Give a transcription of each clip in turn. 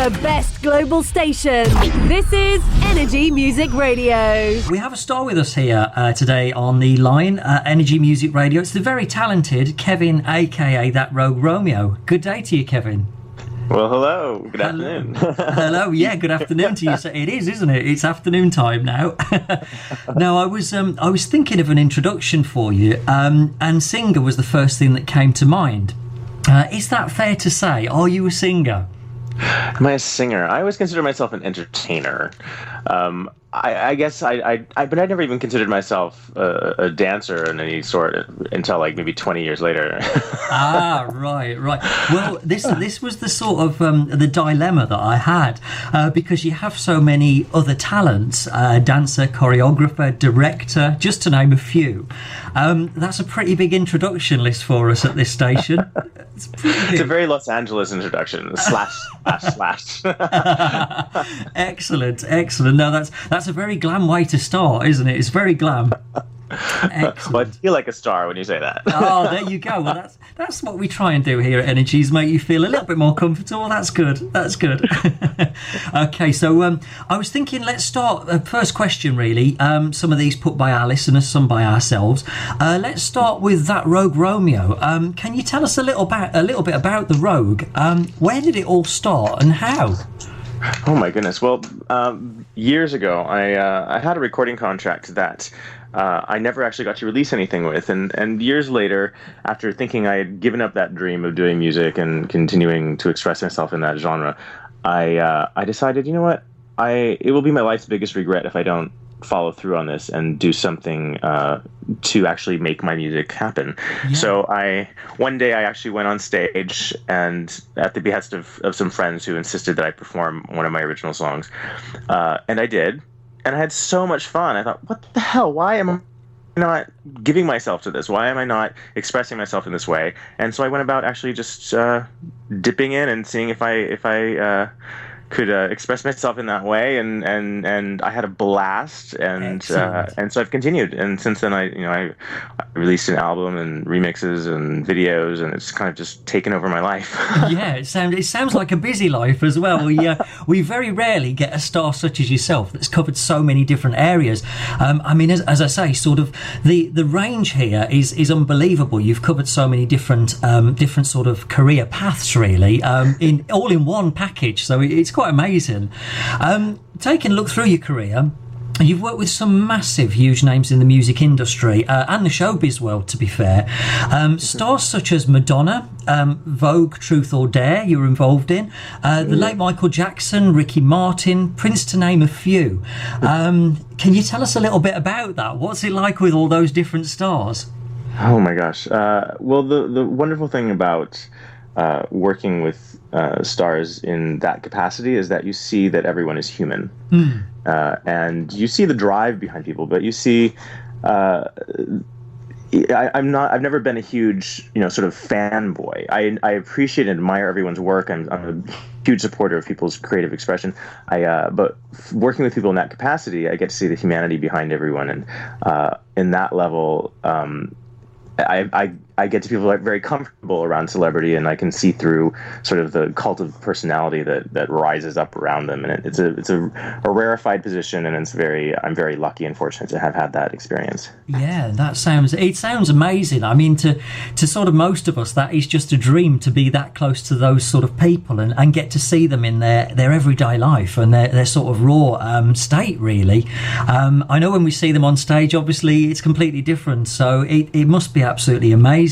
The best global station. This is Energy Music Radio. We have a star with us here today on the line, Energy Music Radio. It's the very talented Kevin, aka that Rogue Romeo. Good day to you, Kevin. Well, hello. Good afternoon. Hello. Yeah, good afternoon to you. So it is, isn't it? It's afternoon time now. Now, I was thinking of an introduction for you, and singer was the first thing that came to mind. Is that fair to say? Are you a singer? Am I a singer? I always consider myself an entertainer. I guess but I never even considered myself a dancer in any sort until like maybe 20 years later. Right. Well, this was the sort of the dilemma that I had because you have so many other talents: dancer, choreographer, director, just to name a few. That's a pretty big introduction list for us at this station. It's a very Los Angeles introduction. Slash. Excellent. No, that's a very glam way to start, isn't it? It's very glam. Excellent. Well, I feel like a star when you say that. Oh, there you go. Well, that's what we try and do here at Energies, make you feel a little bit more comfortable. That's good. Okay, so I was thinking, let's start. First question, really. Some of these put by our listeners, some by ourselves. Let's start with that Rogue Romeo. Can you tell us a little bit about the Rogue? Where did it all start and how? Oh my goodness. Well, years ago, I had a recording contract that I never actually got to release anything with, and years later, after thinking I had given up that dream of doing music and continuing to express myself in that genre, I decided, you know what, it will be my life's biggest regret if I don't follow through on this and do something to actually make my music happen. Yeah. So one day I actually went on stage, and at the behest of some friends who insisted that I perform one of my original songs, and I did. And I had so much fun. I thought, what the hell? Why am I not giving myself to this? Why am I not expressing myself in this way? And so I went about actually just dipping in and seeing if I could express myself in that way, and I had a blast, and so I've continued, and since then I released an album and remixes and videos, and it's kind of just taken over my life. Yeah, it sounds like a busy life as well. We very rarely get a star such as yourself that's covered so many different areas. I mean, as I say, sort of the range here is unbelievable. You've covered so many different sort of career paths, really, all in one package. So it's quite amazing. Taking a look through your career, you've worked with some massive, huge names in the music industry and the showbiz world, to be fair. Stars such as Madonna, Vogue, Truth or Dare, you were involved in. The late Michael Jackson, Ricky Martin, Prince, to name a few. Can you tell us a little bit about that? What's it like with all those different stars? Oh my gosh. Well, the wonderful thing about working with stars in that capacity is that you see that everyone is human. And you see the drive behind people, but you see I've never been a huge sort of fanboy. I appreciate and admire everyone's work. I'm a huge supporter of people's creative expression. But working with people in that capacity, I get to see the humanity behind everyone, and in that level, I get to feel very comfortable around celebrity, and I can see through sort of the cult of personality that rises up around them, and it's a rarefied position, and I'm very lucky and fortunate to have had that experience. Yeah, it sounds amazing. I mean, to sort of most of us, that is just a dream, to be that close to those sort of people and get to see them in their everyday life and their sort of raw state, really. I know when we see them on stage, obviously it's completely different, so it must be absolutely amazing.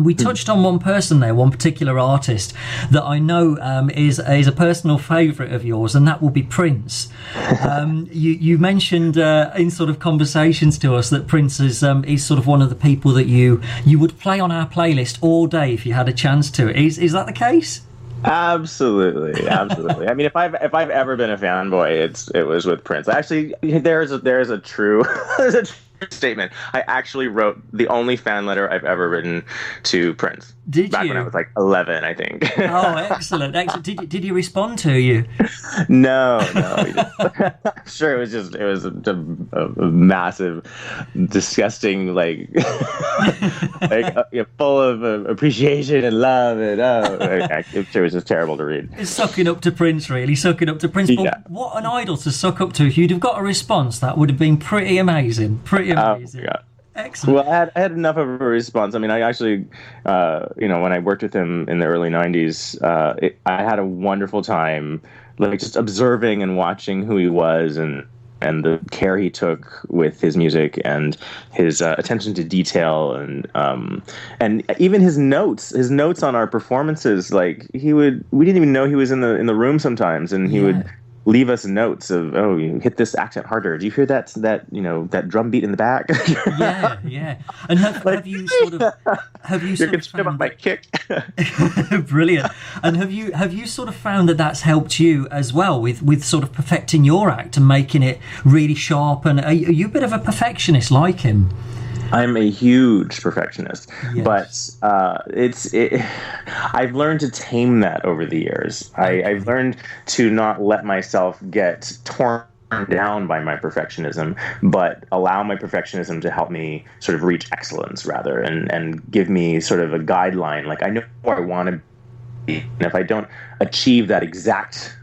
We touched on one person there, one particular artist that I know is a personal favourite of yours, and that will be Prince. You mentioned in sort of conversations to us that Prince is sort of one of the people that you would play on our playlist all day if you had a chance to. Is that the case? Absolutely. I mean, if I've ever been a fanboy, it was with Prince. Actually, there's a true statement. I actually wrote the only fan letter I've ever written to Prince. Did back you? when I was like 11, I think. Oh, excellent, excellent. Did he respond to you? No. Sure, it was a massive, disgusting, like, full of appreciation and love, and I'm sure it was just terrible to read. It's sucking up to Prince, really, sucking up to Prince. Yeah. But what an idol to suck up to. If you'd have got a response, that would have been pretty amazing. Pretty amazing. Yeah. Excellent. Well, I had enough of a response. I mean, I actually, when I worked with him in the early 90s, I had a wonderful time, like, just observing and watching who he was, and the care he took with his music, and his attention to detail, and even his notes on our performances. Like, we didn't even know he was in the room sometimes, and he would leave us notes of, oh, you hit this accent harder. Do you hear that drum beat in the back? Yeah. And have you sort of found my kick? Brilliant. And have you sort of found that that's helped you as well with sort of perfecting your act and making it really sharp? And are you a bit of a perfectionist like him? I'm a huge perfectionist, yes. but I've learned to tame that over the years. I've learned to not let myself get torn down by my perfectionism, but allow my perfectionism to help me sort of reach excellence, rather, and give me sort of a guideline. Like, I know where I want to be, and if I don't achieve that exact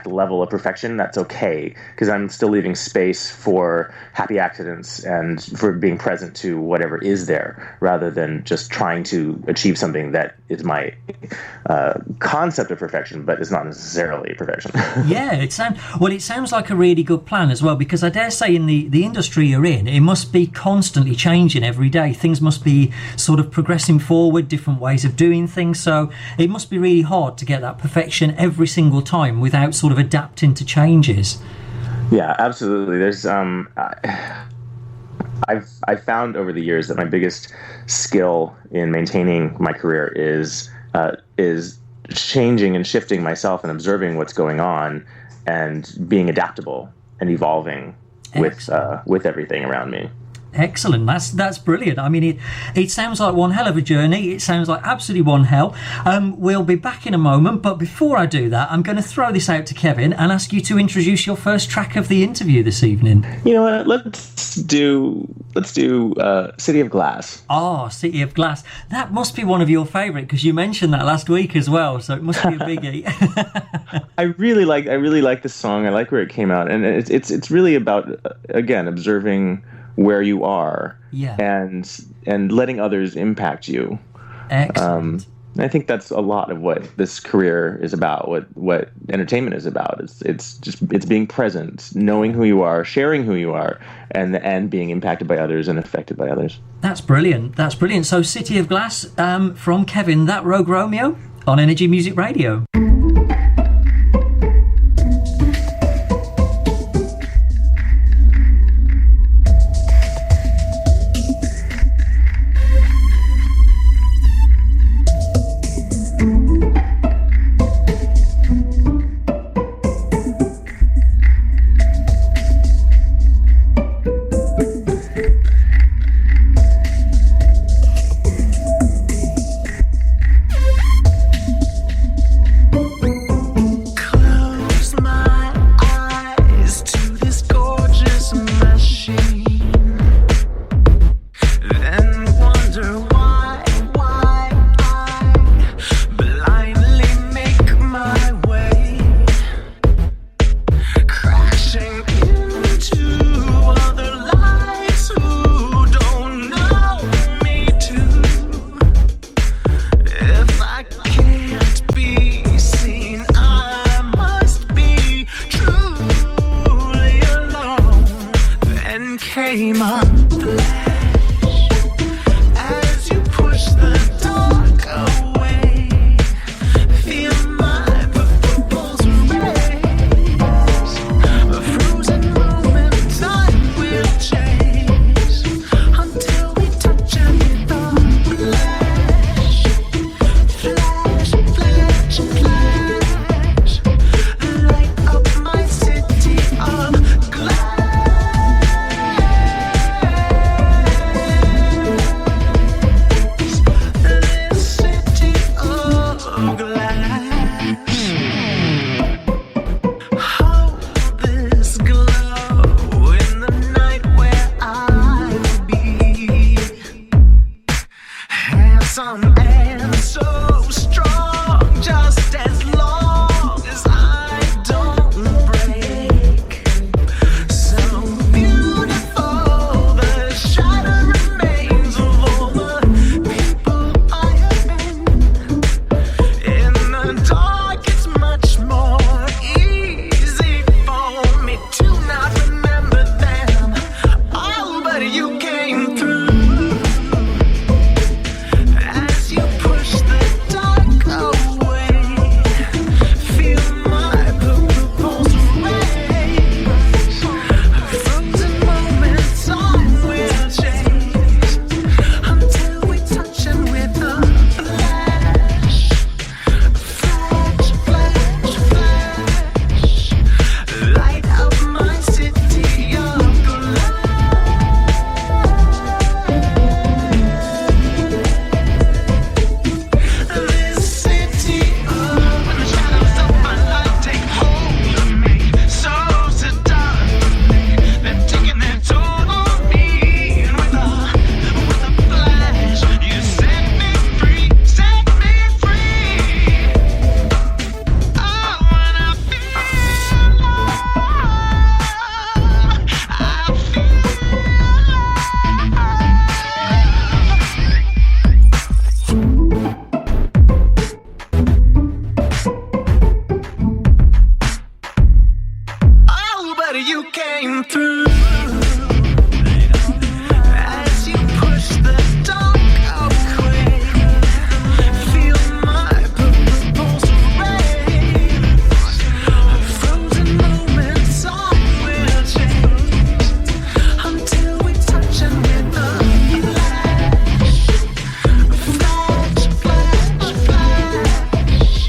level of perfection, that's okay, because I'm still leaving space for happy accidents and for being present to whatever is there, rather than just trying to achieve something that is my concept of perfection, but is not necessarily perfection. Yeah, it sounds like a really good plan as well, because I dare say in the industry you're in, it must be constantly changing every day. Things must be sort of progressing forward, different ways of doing things, so it must be really hard to get that perfection every single time without sort of adapting to changes. Yeah, absolutely. There's I've found over the years that my biggest skill in maintaining my career is changing and shifting myself and observing what's going on and being adaptable and evolving with everything around me. Excellent. That's brilliant. I mean, it sounds like one hell of a journey. It sounds like absolutely one hell. We'll be back in a moment, but before I do that, I'm going to throw this out to Kevin and ask you to introduce your first track of the interview this evening. You know what? Let's do City of Glass. Oh, City of Glass. That must be one of your favourite, because you mentioned that last week as well, so it must be a biggie. I really like this song. I like where it came out, and it's really about, again, observing where you are, and letting others impact you. Excellent. I think that's a lot of what this career is about, what entertainment is about. It's being present, knowing who you are, sharing who you are, and being impacted by others and affected by others. That's brilliant. So City of Glass from Kevin, that Rogue Romeo on Energy Music Radio. came through. As you push the dark away, feel my pulse race. Frozen moments all will change until we touch and hit the flash, flash, flash, flash.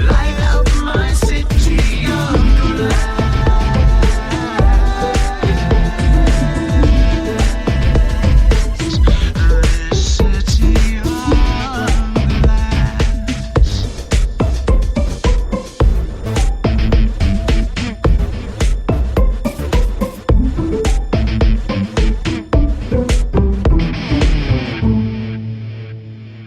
Light up my city of glass.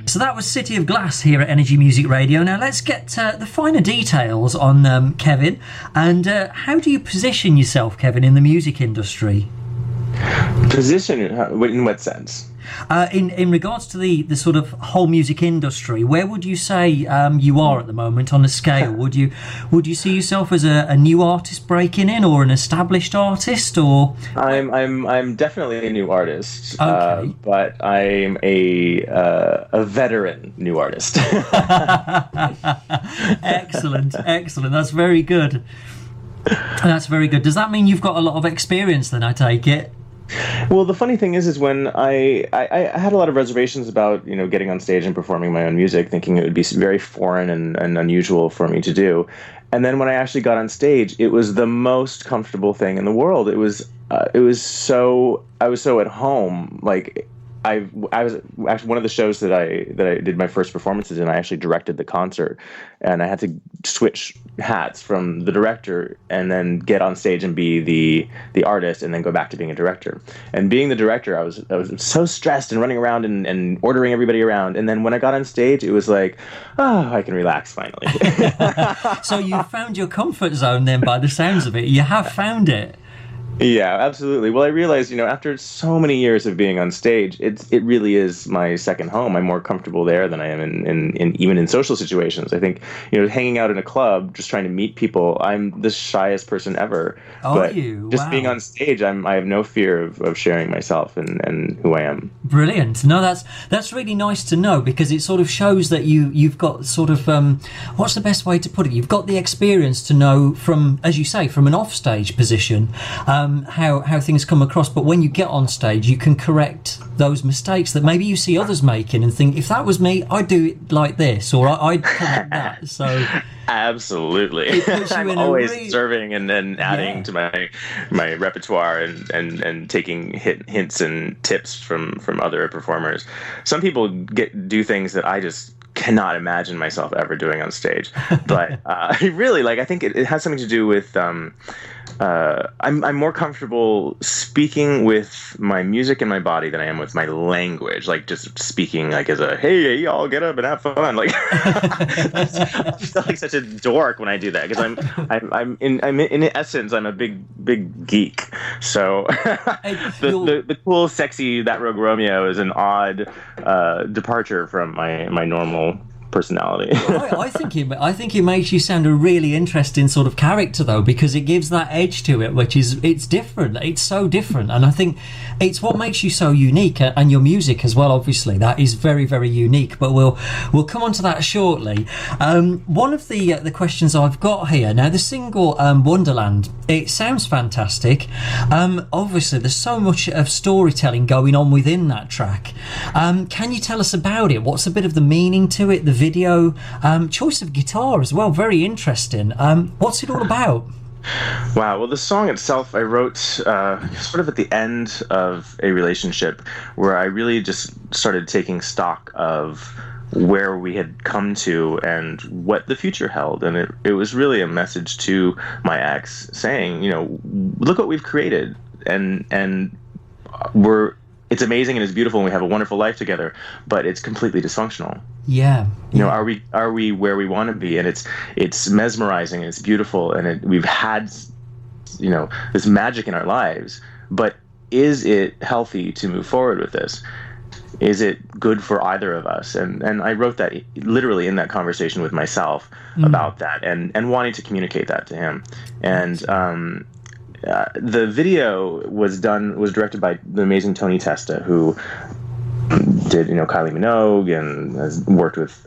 So that was City of Glass here at Energy Music Radio. Now let's get the finer details on Kevin, and how do you position yourself, Kevin, in the music industry? Position in what sense? In regards to the sort of whole music industry, where would you say you are at the moment on a scale? Would you see yourself as a new artist breaking in, or an established artist, or? I'm definitely a new artist, Okay. but I'm a veteran new artist. Excellent. That's very good. That's very good. Does that mean you've got a lot of experience then, I take it? Well, the funny thing is when I had a lot of reservations about, getting on stage and performing my own music, thinking it would be very foreign and unusual for me to do. And then when I actually got on stage, it was the most comfortable thing in the world. I was so at home. Like I was actually one of the shows that I did my first performances in. I actually directed the concert, and I had to switch hats from the director and then get on stage and be the artist, and then go back to being a director. And being the director, I was so stressed and running around and ordering everybody around. And then when I got on stage, it was like, I can relax finally. So you found your comfort zone then, by the sounds of it. You have found it. Yeah, absolutely. Well, I realized, after so many years of being on stage, it really is my second home. I'm more comfortable there than I am in even in social situations. I think, hanging out in a club, just trying to meet people, I'm the shyest person ever. Are you? Just Wow. being on stage, I have no fear of sharing myself and who I am. Brilliant. No, that's really nice to know, because it sort of shows that you've got sort of what's the best way to put it? You've got the experience to know from, as you say, from an offstage position, how things come across. But when you get on stage, you can correct those mistakes that maybe you see others making and think, if that was me, I'd do it like this, or I'd correct that. So absolutely, it puts you I'm in always a serving and then adding to my repertoire and taking hints and tips from other performers. Some people do things that I just cannot imagine myself ever doing on stage, but really, I think it has something to do with I'm more comfortable speaking with my music and my body than I am with my language. Like, just speaking like as a, hey, y'all get up and have fun. Like, I feel like such a dork when I do that, because I'm in essence, I'm a big geek. So the cool, sexy That Rogue Romeo is an odd departure from my normal personality. I think it makes you sound a really interesting sort of character, though, because it gives that edge to it, which is, it's different. It's so different, and I think it's what makes you so unique, and your music as well. Obviously, that is very, very unique. But we'll come on to that shortly. One of the questions I've got here now, the single Wonderland. It sounds fantastic. Obviously, there's so much of storytelling going on within that track. Can you tell us about it? What's a bit of the meaning to it? The video, choice of guitar as well, very interesting. What's it all about? Wow. Well, the song itself I wrote sort of at the end of a relationship where I really just started taking stock of where we had come to and what the future held. And it was really a message to my ex saying, look what we've created, and it's amazing and it's beautiful and we have a wonderful life together, but it's completely dysfunctional. Yeah. Are we where we want to be? And it's mesmerizing and it's beautiful, and we've had this magic in our lives, but is it healthy to move forward with this? Is it good for either of us? And I wrote that literally in that conversation with myself about that, and wanting to communicate that to him. And the video was directed by the amazing Tony Testa, who did, Kylie Minogue and has worked with,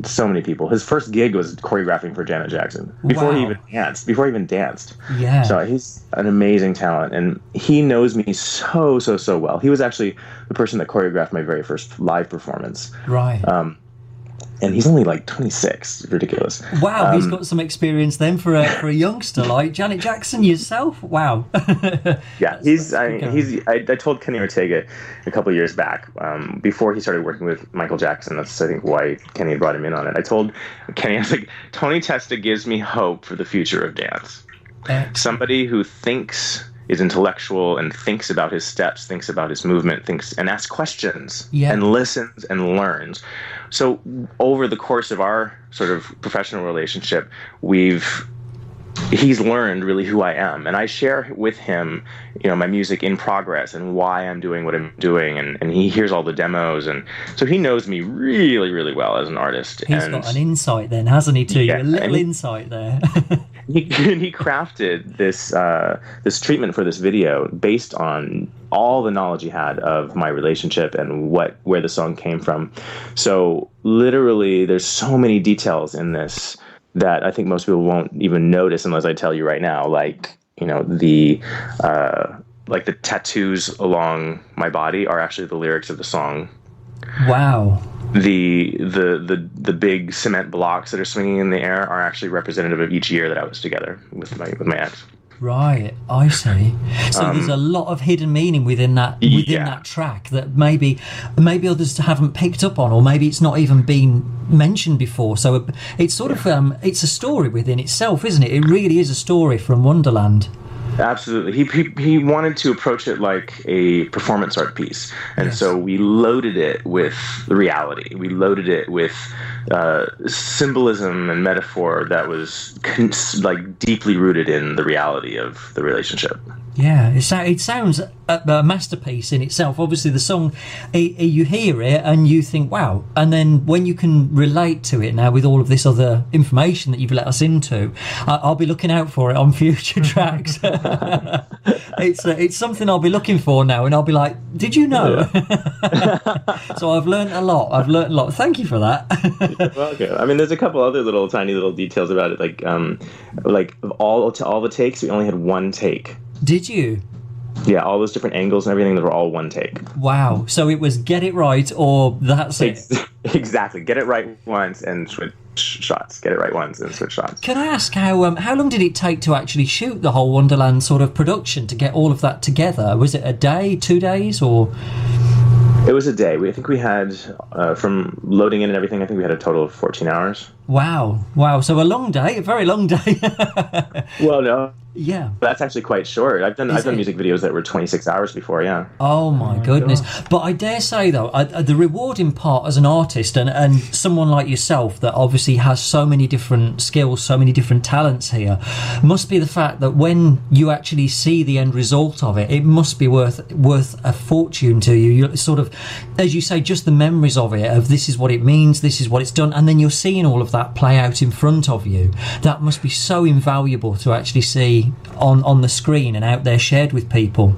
so many people. His first gig was choreographing for Janet Jackson before he even danced. Yeah. So he's an amazing talent, and he knows me so well. He was actually the person that choreographed my very first live performance. Right. And he's only like 26. Ridiculous. Wow, he's got some experience then for a youngster like Janet Jackson yourself. Wow. Yeah, I told Kenny Ortega a couple of years back, before he started working with Michael Jackson. That's, I think, why Kenny had brought him in on it. I told Kenny, I was like, Tony Testa gives me hope for the future of dance. Somebody who is intellectual and thinks about his steps, thinks about his movement, thinks and asks questions, and listens and learns. So over the course of our sort of professional relationship, he's learned really who I am, and I share with him, my music in progress and why I'm doing what I'm doing, and he hears all the demos, and so he knows me really, really well as an artist. He's got an insight then, hasn't he, to you? A little insight there. He crafted this treatment for this video based on all the knowledge he had of my relationship and where the song came from. So literally, there's so many details in this that I think most people won't even notice unless I tell you right now. Like, the tattoos along my body are actually the lyrics of the song. Wow. The big cement blocks that are swinging in the air are actually representative of each year that I was together with my ex. Right, I see. So there's a lot of hidden meaning within that track that maybe others haven't picked up on, or maybe it's not even been mentioned before. So it's sort of it's a story within itself, isn't it? It really is a story from Wonderland. Absolutely. He wanted to approach it like a performance art piece. And so we loaded it with reality. We loaded it with symbolism and metaphor that was deeply rooted in the reality of the relationship. Yeah, it sounds a masterpiece in itself. Obviously, the song, you hear it and you think, wow. And then when you can relate to it now with all of this other information that you've let us into, I'll be looking out for it on future tracks. It's something I'll be looking for now, and I'll be like, did you know? Yeah. So I've learned a lot. Thank you for that. Well, okay. There's a couple other tiny little details about it. Like all the takes, we only had one take. Did you? Yeah, all those different angles and everything, they were all one take. Wow. So it was get it right or that's it. Exactly. Get it right once and switch shots. Get it right once and switch shots. Can I ask how long did it take to actually shoot the whole Wonderland sort of production to get all of that together? Was it a day, 2 days, or? It was a day. I think we had, from loading in and everything, I think we had a total of 14 hours. Wow. So a long day, a very long day. Well, no. Yeah. That's actually quite short. I've done music videos that were 26 hours before, yeah. Oh my goodness. But I dare say, though, the rewarding part as an artist and someone like yourself that obviously has so many different skills, so many different talents here, must be the fact that when you actually see the end result of it, it must be worth a fortune to you. You're sort of, as you say, just the memories of it, of this is what it means, this is what it's done, and then you're seeing all of that play out in front of you. That must be so invaluable to actually see on the screen and out there shared with people.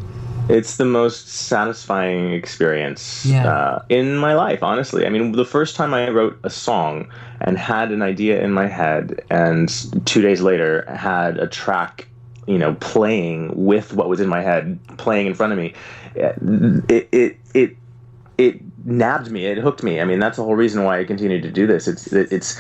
It's the most satisfying experience in my life, honestly. The first time I wrote a song and had an idea in my head, and 2 days later had a track, playing with what was in my head, playing in front of me, it nabbed me. It hooked me. That's the whole reason why I continued to do this. It's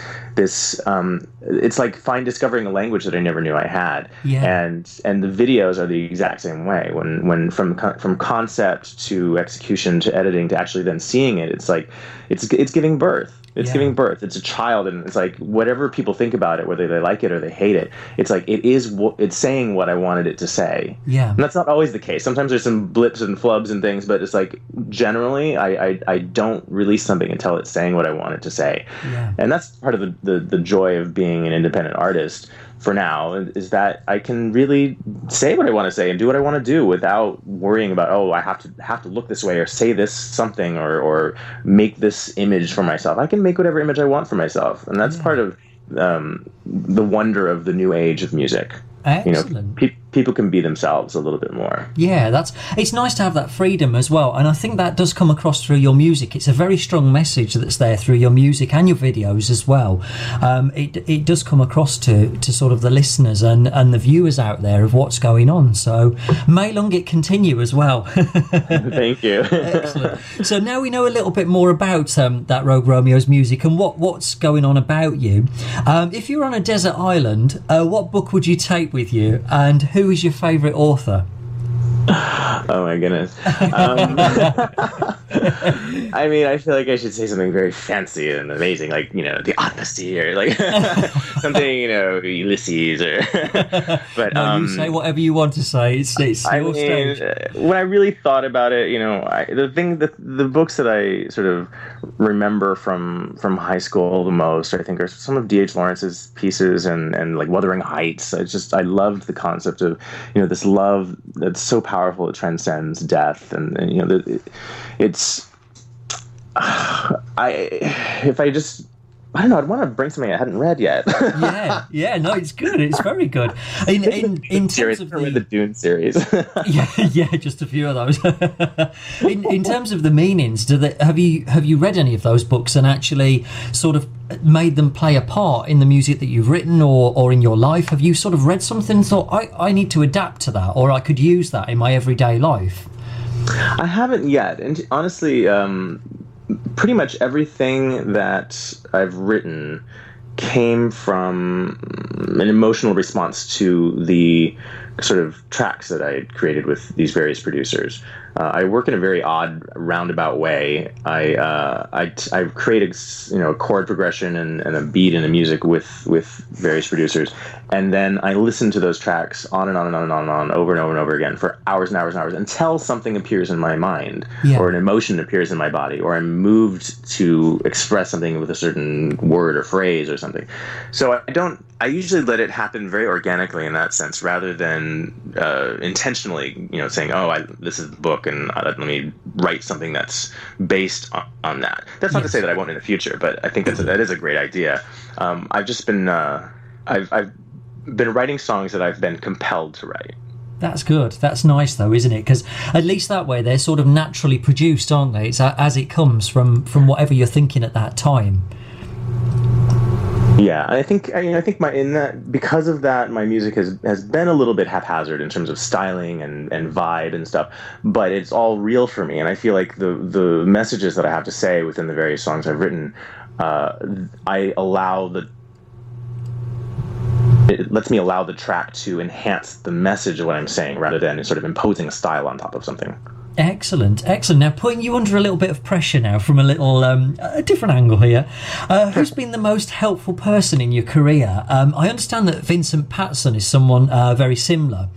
like discovering a language that I never knew I had. Yeah. And the videos are the exact same way. When from concept to execution to editing to actually then seeing it, it's like it's giving birth. It's giving birth. It's a child, and it's like whatever people think about it, whether they like it or they hate it, it's like it's saying what I wanted it to say. Yeah. And that's not always the case. Sometimes there's some blips and flubs and things, but it's like generally I don't release something until it's saying what I want it to say. Yeah. And that's part of the joy of being an independent artist for now, is that I can really say what I want to say and do what I want to do without worrying about, I have to look this way or say this something or make this image for myself. I can make whatever image I want for myself, and that's part of the wonder of the new age of music. Excellent. people can be themselves a little bit more. Yeah, it's nice to have that freedom as well, and I think that does come across through your music. It's a very strong message that's there through your music and your videos as well. It does come across to sort of the listeners and the viewers out there of what's going on. So may long it continue as well. Thank you. Excellent. So now we know a little bit more about that Rogue Romeo's music and what's going on about you. If you're on a desert island, what book would you take with you, and who is your favourite author? Oh my goodness. I mean, I feel like I should say something very fancy and amazing, like, the Odyssey, or like something, Ulysses, or. But no, you say whatever you want to say. It's your stage. When I really thought about it, the books that I sort of remember from high school the most, I think, are some of D.H. Lawrence's pieces and like Wuthering Heights. I loved the concept of this love that's so powerful it transcends death, and it's I don't know, I'd want to bring something I hadn't read yet. yeah, no, it's good. It's very good. In terms of the Dune series. yeah, just a few of those. in terms of the meanings, have you read any of those books and actually sort of made them play a part in the music that you've written or in your life? Have you sort of read something and thought, I need to adapt to that, or I could use that in my everyday life? I haven't yet, and honestly, pretty much everything that I've written came from an emotional response to the sort of tracks that I had created with these various producers. I work in a very odd, roundabout way. I create a chord progression and a beat and a music with various producers, and then I listen to those tracks on and on and on and on and on, over and over and over again for hours and hours and hours, until something appears in my mind, or an emotion appears in my body, or I'm moved to express something with a certain word or phrase or something. So I usually let it happen very organically in that sense, rather than intentionally, saying, this is the book, and let me write something that's based on that. That's not to say that I won't in the future, but I think that is a great idea. I've just been I've been writing songs that I've been compelled to write. That's good. That's nice, though, isn't it? Because at least that way they're sort of naturally produced, aren't they? It's as it comes from whatever you're thinking at that time. Yeah, I think because of that, my music has been a little bit haphazard in terms of styling and vibe and stuff, but it's all real for me, and I feel like the messages that I have to say within the various songs I've written, it lets me allow the track to enhance the message of what I'm saying, rather than sort of imposing a style on top of something. Excellent. Now, putting you under a little bit of pressure now from a little a different angle here. Who's been the most helpful person in your career? I understand that Vincent Pattison is someone very similar,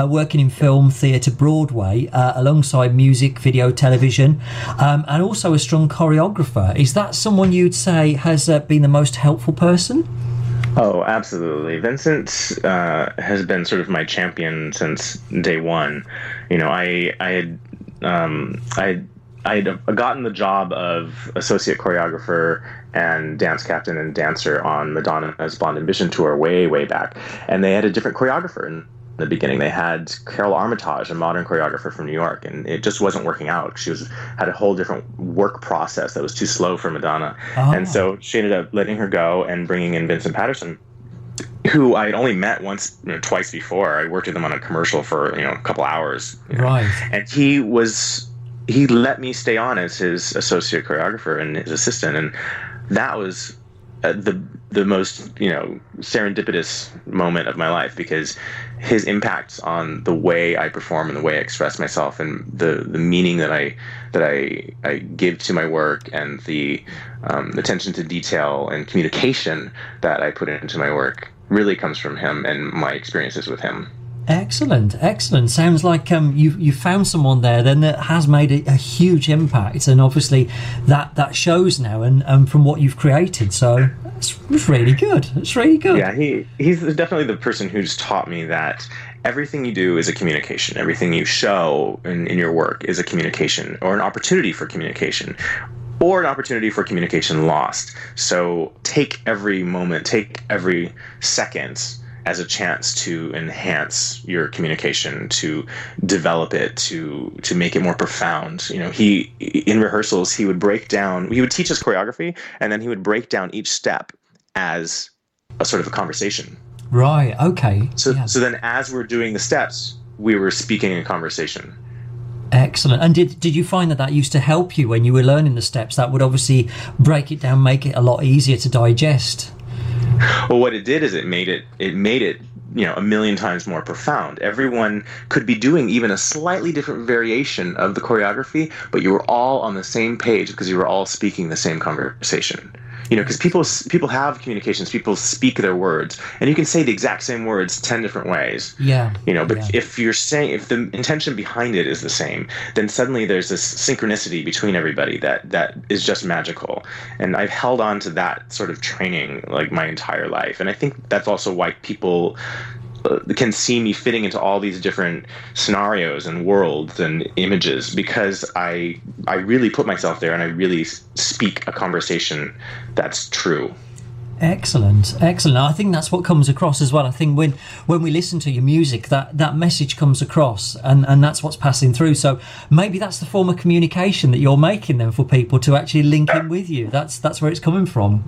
working in film, theatre, Broadway, alongside music, video, television, and also a strong choreographer. Is that someone you'd say has been the most helpful person? Oh, absolutely. Vincent has been sort of my champion since day one. I had gotten the job of associate choreographer and dance captain and dancer on Madonna's Blonde Ambition tour way back, and they had a different choreographer in the beginning. They had Carol Armitage, a modern choreographer from New York, and it just wasn't working out. She had a whole different work process that was too slow for Madonna. And so she ended up letting her go and bringing in Vincent Pattison, who I had only met twice before. I worked with him on a commercial for a couple hours. Right. And he let me stay on as his associate choreographer and his assistant, and that was the most serendipitous moment of my life, because his impact on the way I perform and the way I express myself and the meaning that I give to my work, and the attention to detail and communication that I put into my work really comes from him and my experiences with him. Excellent. Sounds like you found someone there then that has made a huge impact, and obviously that shows now and from what you've created. So it's really good. Yeah, he's definitely the person who's taught me that everything you do is a communication. Everything you show in your work is a communication, or an opportunity for communication, or an opportunity for communication lost. So take every moment, take every second as a chance to enhance your communication, to develop it, to make it more profound. You know, he in rehearsals he would teach us choreography, and then he would break down each step as a sort of a conversation. Right. Okay. So then as we're doing the steps, we were speaking in conversation. Excellent. And did you find that used to help you when you were learning the steps? That would obviously break it down, make it a lot easier to digest. Well, what it did is it made it, you know, a million times more profound. Everyone could be doing even a slightly different variation of the choreography, but you were all on the same page because you were all speaking the same conversation. You know, because people have communications, people speak their words, and you can say the exact same words 10 different ways. Yeah. You know, but if the intention behind it is the same, then suddenly there's this synchronicity between everybody that is just magical. And I've held on to that sort of training like my entire life. And I think that's also why people can see me fitting into all these different scenarios and worlds and images, because I really put myself there and I really speak a conversation that's true. Excellent. I think that's what comes across as well. I think when we listen to your music, that message comes across, and that's what's passing through. So maybe that's the form of communication that you're making then for people to actually link in with you. That's where it's coming from.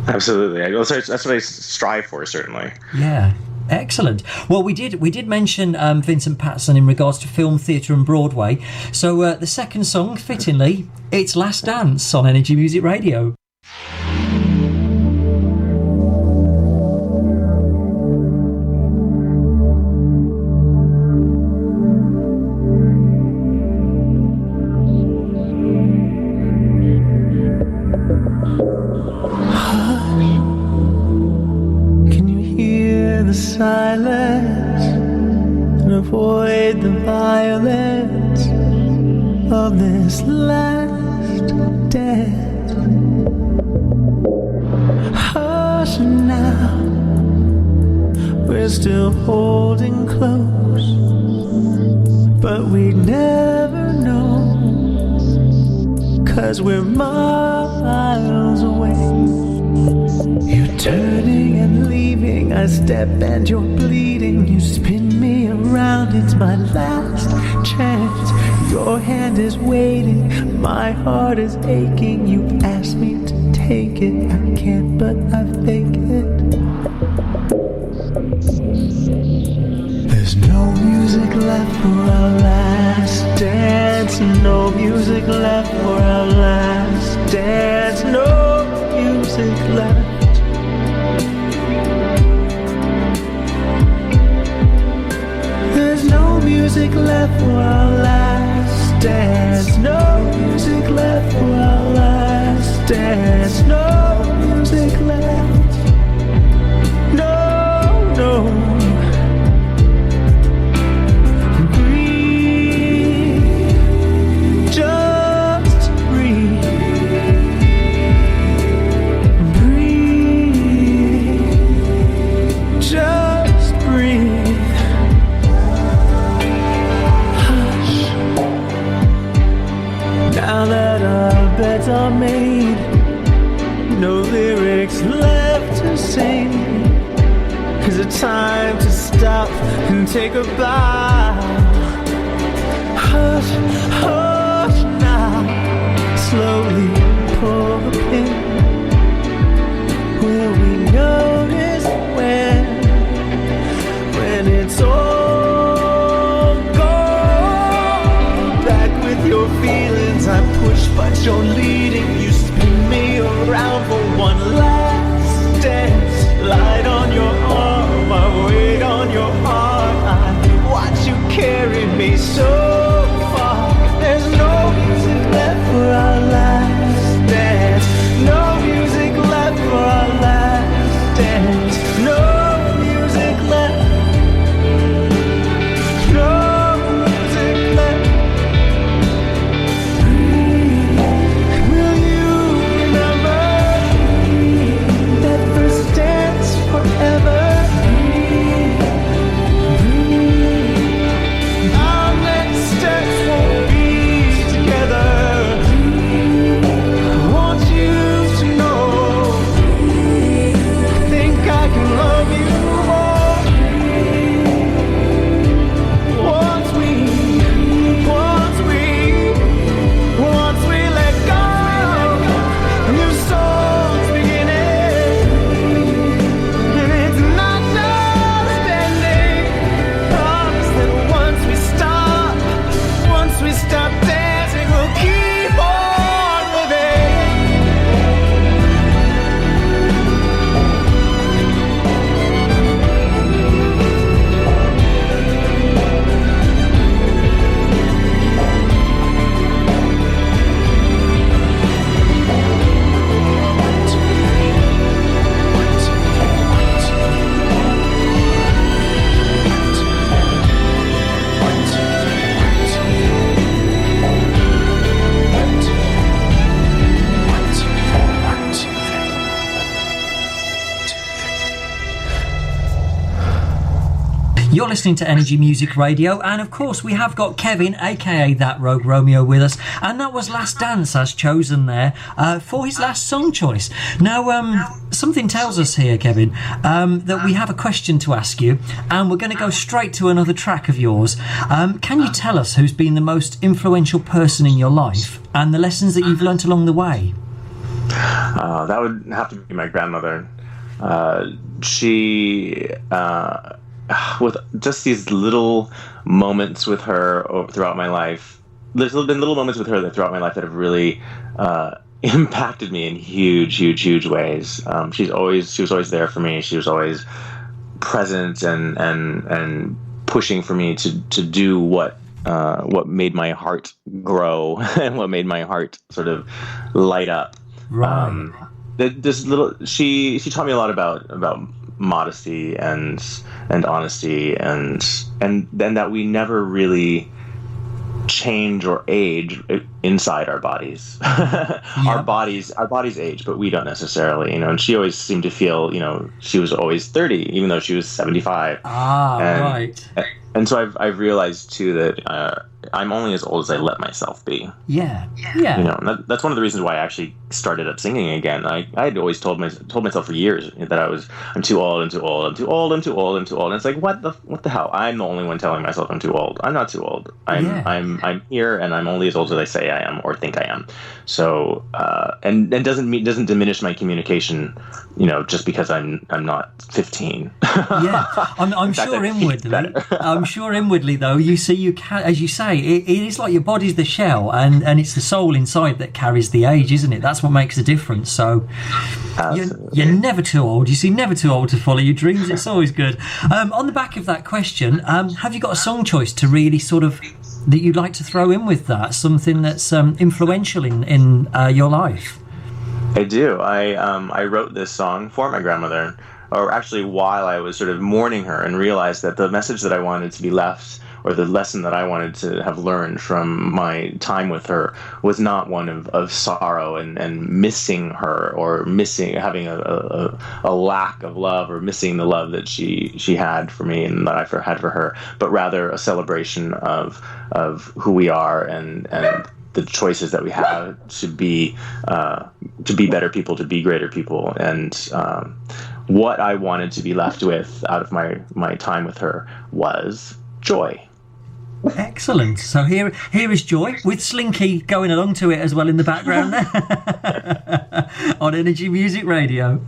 Absolutely. That's what I strive for, certainly. Yeah. Excellent. Well, we did mention Vincent Pattison in regards to film, theatre and Broadway. So the second song, fittingly, it's Last Dance on Energy Music Radio. Silence and avoid the violence of this last dance. Hush now, we're still holding close, but we never know, 'cause we're miles away. You're turning and leaving, I step and you're bleeding. You spin me around, it's my last chance. Your hand is waiting, my heart is aching. You asked me to take it, I can't but I fake it. There's no music left for our last dance. No music left for our last dance. No music left. There's no music left for our last dance. No music left for our last dance. No music left. No, no. Breathe. Just breathe. Breathe. Just breathe. Now that our beds are made, no lyrics left to sing. Is it time to stop and take a bow? Hush, hush now. Slowly pull the pin. Will we notice when it's all gone? Back with your feelings, I push but you're leading. You spin me around for one last dance. Light on your arm, I wait on your heart. I watch you carry me so far. There's no music left for our last dance. No music left for our last dance. No music left. No music left. Will you You're listening to Energy Music Radio, and of course we have got Kevin, aka That Rogue Romeo, with us, and that was Last Dance as chosen there for his last song choice. Now, something tells us here, Kevin, that we have a question to ask you, and we're going to go straight to another track of yours. Can you tell us who's been the most influential person in your life and the lessons that you've learnt along the way? That would have to be my grandmother. She, with just these little moments with her throughout my life, there's been little moments with her throughout my life that have really impacted me in huge ways. She was always there for me. She was always present and pushing for me to do what made my heart grow and what made my heart sort of light up. Right. She taught me a lot about modesty and honesty and that we never really change or age inside our bodies. Our bodies age, but we don't necessarily, and she always seemed to feel, she was always 30 even though she was 75. Right. And so I've realized too that I'm only as old as I let myself be. Yeah. And that's one of the reasons why I actually started up singing again. I had always told myself for years that I'm too old. And it's like, what the hell? I'm the only one telling myself I'm too old. I'm not too old. I'm here, and I'm only as old as I say I am or think I am. So and doesn't diminish my communication, just because I'm not 15. Yeah, I'm sure inwardly. I'm sure inwardly though, you see, you can, as you say, it is like your body's the shell, and it's the soul inside that carries the age, isn't it? That's what makes a difference. So you're never too old. You see, never too old to follow your dreams. It's always good. On the back of that question, have you got a song choice to really sort of that you'd like to throw in with that? Something that's influential in your life? I do. I wrote this song for my grandmother, or actually while I was sort of mourning her, and realized that the message that I wanted to be left, or the lesson that I wanted to have learned from my time with her, was not one of sorrow and missing her, or having a lack of love, or missing the love that she had for me and that I had for her, but rather a celebration of who we are and the choices that we have to be better people, to be greater people. And what I wanted to be left with out of my time with her was joy. Excellent. So here is Joy, with Slinky going along to it as well in the background there on Energy Music Radio.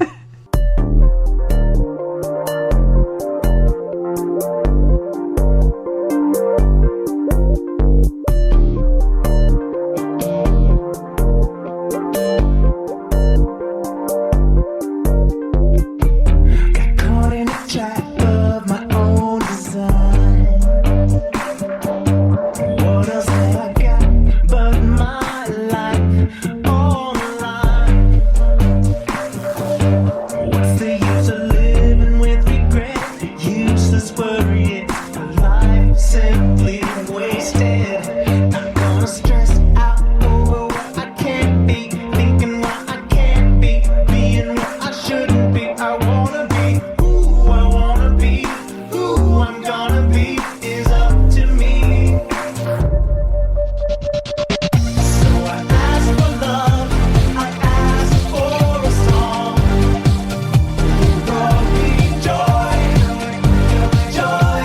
Joy.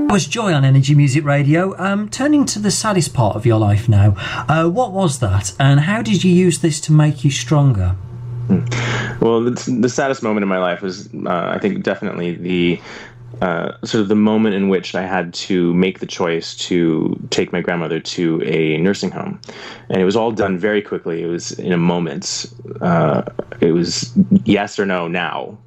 Was Joy on Energy Music Radio. Turning to the saddest part of your life now, what was that, and how did you use this to make you stronger? Well, the saddest moment in my life was, I think, definitely the sort of the moment in which I had to make the choice to take my grandmother to a nursing home. And it was all done very quickly. It was in a moment. It was yes or no, now,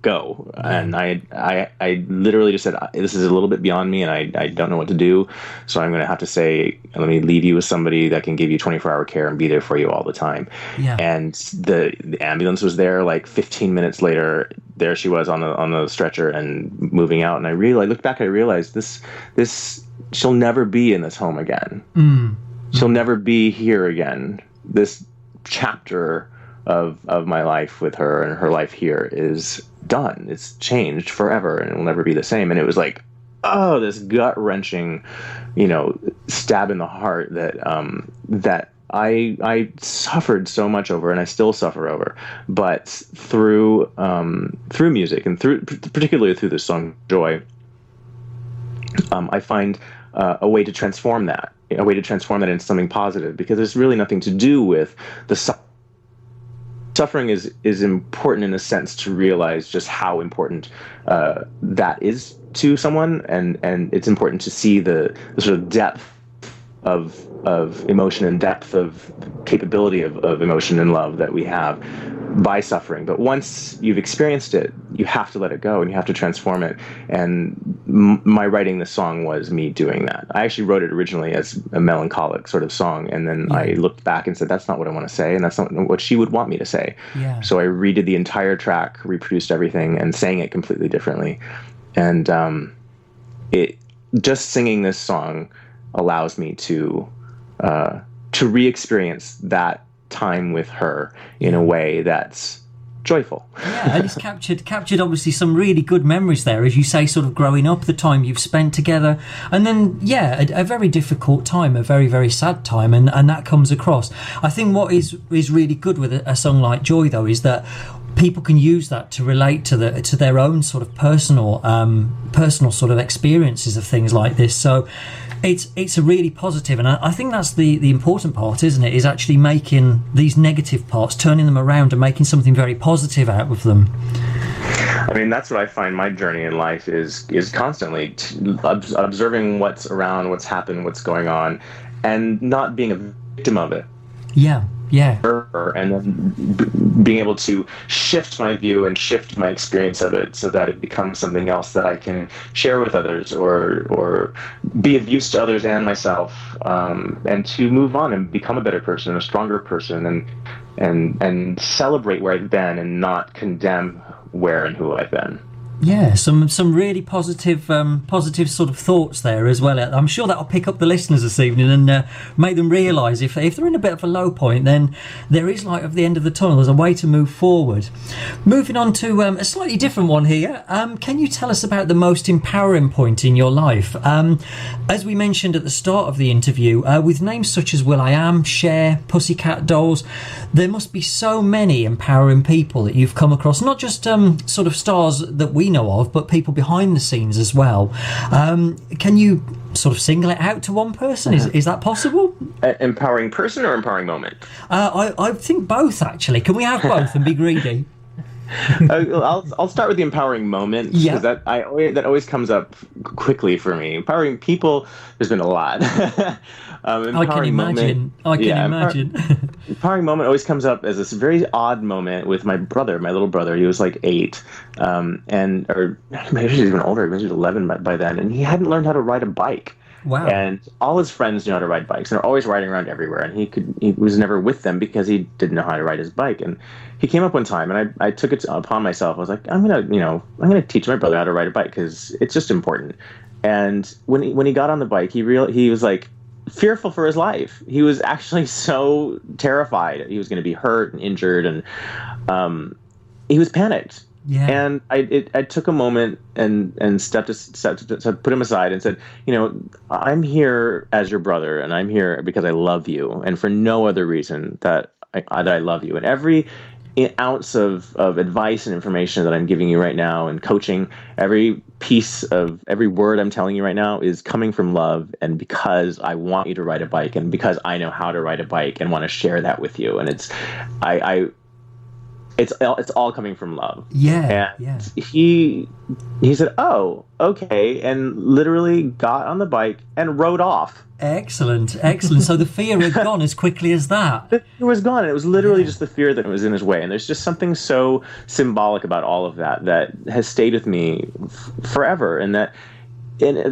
go. And I literally just said, this is a little bit beyond me, and I don't know what to do. So I'm going to have to say, let me leave you with somebody that can give you 24-hour care and be there for you all the time. Yeah. And the ambulance was there like 15 minutes later. There she was on the stretcher and moving out. And I looked back, I realized this she'll never be in this home again. She'll never be here again. This chapter of my life with her and her life here is done. It's changed forever, and it will never be the same. And it was like, oh, this gut-wrenching, stab in the heart that I suffered so much over, and I still suffer over. But through music, and particularly through the song Joy, I find a way to transform that, into something positive, because there's really nothing to do with the suffering. Is important in a sense to realize just how important that is to someone, and it's important to see the sort of depth of emotion and depth of capability of emotion and love that we have by suffering. But once you've experienced it, you have to let it go, and you have to transform it. And my writing this song was me doing that. I actually wrote it originally as a melancholic sort of song, and then I looked back and said, that's not what I want to say, and that's not what she would want me to say. Yeah. So I redid the entire track, reproduced everything, and sang it completely differently. And just singing this song allows me to re-experience that time with her in a way that's joyful. Yeah, and it's captured obviously some really good memories there, as you say, sort of growing up, the time you've spent together, and then a very difficult time, a very, very sad time, and that comes across. I think what is really good with a song like Joy, though, is that people can use that to relate to their own sort of personal sort of experiences of things like this. So it's a really positive, and I think that's the important part, isn't it? Is actually making these negative parts, turning them around, and making something very positive out of them. I mean, that's what I find my journey in life is constantly observing what's around, what's happened, what's going on, and not being a victim of it. Yeah. And then being able to shift my view and shift my experience of it so that it becomes something else that I can share with others, or be of use to others and myself, and to move on and become a better person, a stronger person, and celebrate where I've been and not condemn where and who I've been. Yeah, some really positive sort of thoughts there as well. I'm sure that'll pick up the listeners this evening and make them realise if they're in a bit of a low point, then there is light at the end of the tunnel. There's a way to move forward. Moving on to a slightly different one here. Can you tell us about the most empowering point in your life? As we mentioned at the start of the interview, with names such as will.i.am, Cher, Pussycat Dolls, there must be so many empowering people that you've come across, not just sort of stars that we know of, but people behind the scenes as well. Can you sort of single it out to one person? Is that possible? Empowering person or empowering moment? I think both, actually. Can we have both and be greedy? I'll start with the empowering moment, because that always comes up quickly for me. Empowering people, there's been a lot. I can imagine. Empowering moment always comes up as this very odd moment with my little brother. He was like 8, or maybe he was even older. Maybe he was 11 by then, and he hadn't learned how to ride a bike. Wow. And all his friends knew how to ride bikes, and they're always riding around everywhere, and he was never with them because he didn't know how to ride his bike. And he came up one time, and I took it upon myself. I was like, I'm gonna teach my brother how to ride a bike, because it's just important. And when he got on the bike, he was like fearful for his life. He was actually so terrified he was going to be hurt and injured, and he was panicked. Yeah. And I took a moment and put him aside and said, I'm here as your brother, and I'm here because I love you, and for no other reason that I love you. And ounce of advice and information that I'm giving you right now and coaching, every piece of every word I'm telling you right now is coming from love, and because I want you to ride a bike, and because I know how to ride a bike and want to share that with you. And it's all coming from love. Yeah. And yeah. he said, "Oh, okay," and literally got on the bike and rode off. Excellent. So the fear had gone as quickly as that. The fear was gone. And it was literally just the fear that was in his way. And there's just something so symbolic about all of that has stayed with me forever. And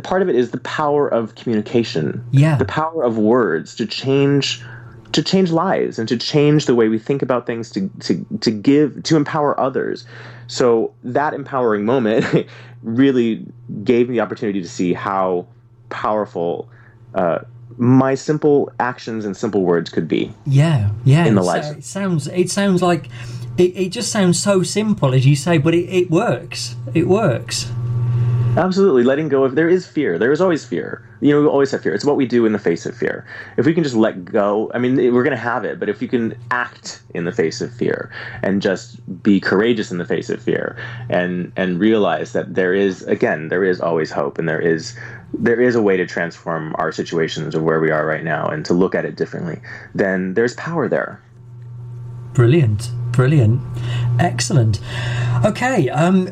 part of it is the power of communication. Yeah. The power of words to change lives and to change the way we think about things, to empower others. So that empowering moment really gave me the opportunity to see how powerful my simple actions and simple words could be. Yeah. In the lives. It sounds like it just sounds so simple, as you say, but it works. It works. Absolutely. Letting go of, there is fear. There is always fear. We always have fear. It's what we do in the face of fear. If we can just let go, I mean, we're going to have it, but if you can act in the face of fear and just be courageous in the face of fear and realize that there is always hope, and there is a way to transform our situations of where we are right now and to look at it differently, then there's power there. Brilliant. Excellent. Okay,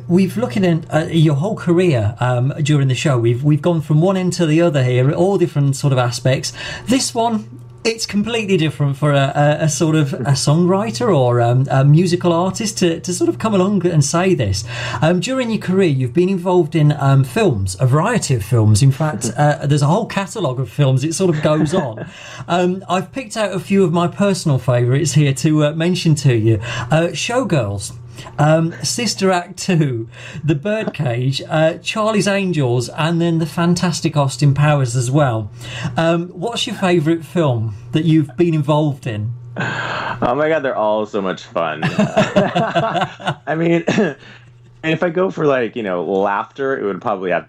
we've looked at your whole career during the show. We've gone from one end to the other here, all different sort of aspects. This one, it's completely different for a sort of a songwriter or a musical artist to sort of come along and say this. During your career, you've been involved in films, a variety of films. In fact, there's a whole catalogue of films. It sort of goes on. I've picked out a few of my personal favourites here to mention to you. Showgirls. Sister Act 2, The Birdcage, Charlie's Angels, and then the fantastic Austin Powers as well. What's your favourite film that you've been involved in? Oh my God, they're all so much fun. I mean, if I go for laughter, it would probably have to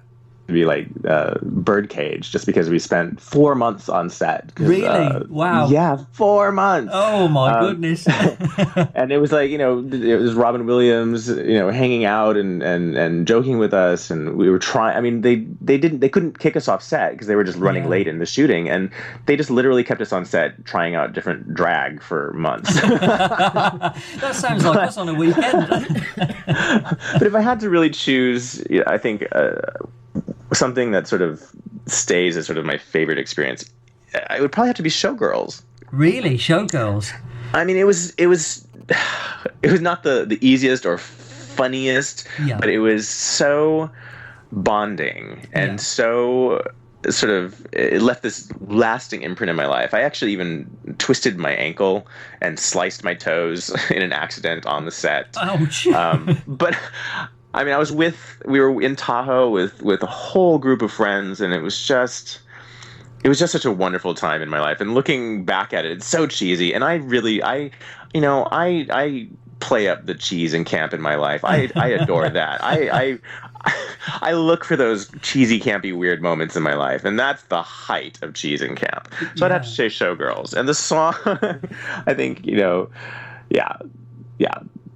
be Birdcage, just because we spent 4 months on set. Really? Wow. Yeah, 4 months. Oh my goodness. And it was it was Robin Williams, hanging out and joking with us, and we were trying. I mean, they couldn't kick us off set because they were just running late in the shooting, and they just literally kept us on set trying out different drag for months. That sounds like us on a weekend. But if I had to really choose, I think something that sort of stays as sort of my favorite experience, it would probably have to be Showgirls. Really? Showgirls? I mean, it was not the easiest or funniest, but it was so bonding and so sort of, it left this lasting imprint in my life. I actually even twisted my ankle and sliced my toes in an accident on the set. Ouch. But I mean, we were in Tahoe with a whole group of friends, and it was just such a wonderful time in my life. And looking back at it, it's so cheesy. And I play up the cheese in camp in my life. I adore that. I look for those cheesy, campy, weird moments in my life, and that's the height of cheese in camp. So I'd have to say Showgirls. And the song, I think,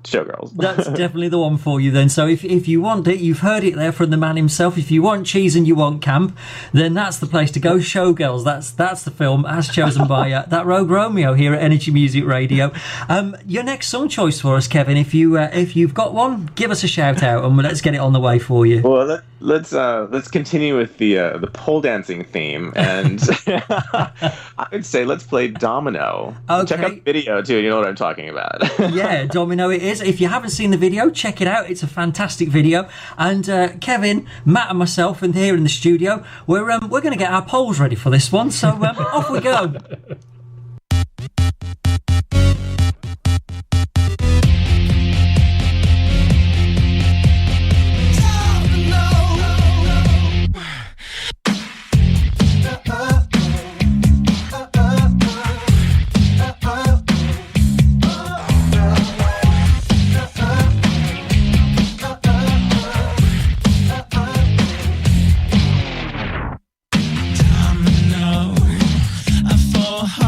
Showgirls. That's definitely the one for you then. So if you want it, you've heard it there from the man himself. If you want cheese and you want camp, then that's the place to go. Showgirls. That's the film as chosen by that Rogue Romeo here at Energy Music Radio. Your next song choice for us, Kevin, if you've got one, give us a shout out and let's get it on the way for you. Well, let's continue with the pole dancing theme, and I would say let's play Domino. Okay. Check out the video too. You know what I'm talking about. Yeah, Domino it is. If you haven't seen the video, check it out. It's a fantastic video. And Kevin, Matt, and myself, and here in the studio, we're going to get our poles ready for this one. So off we go. Domino, I fall hard.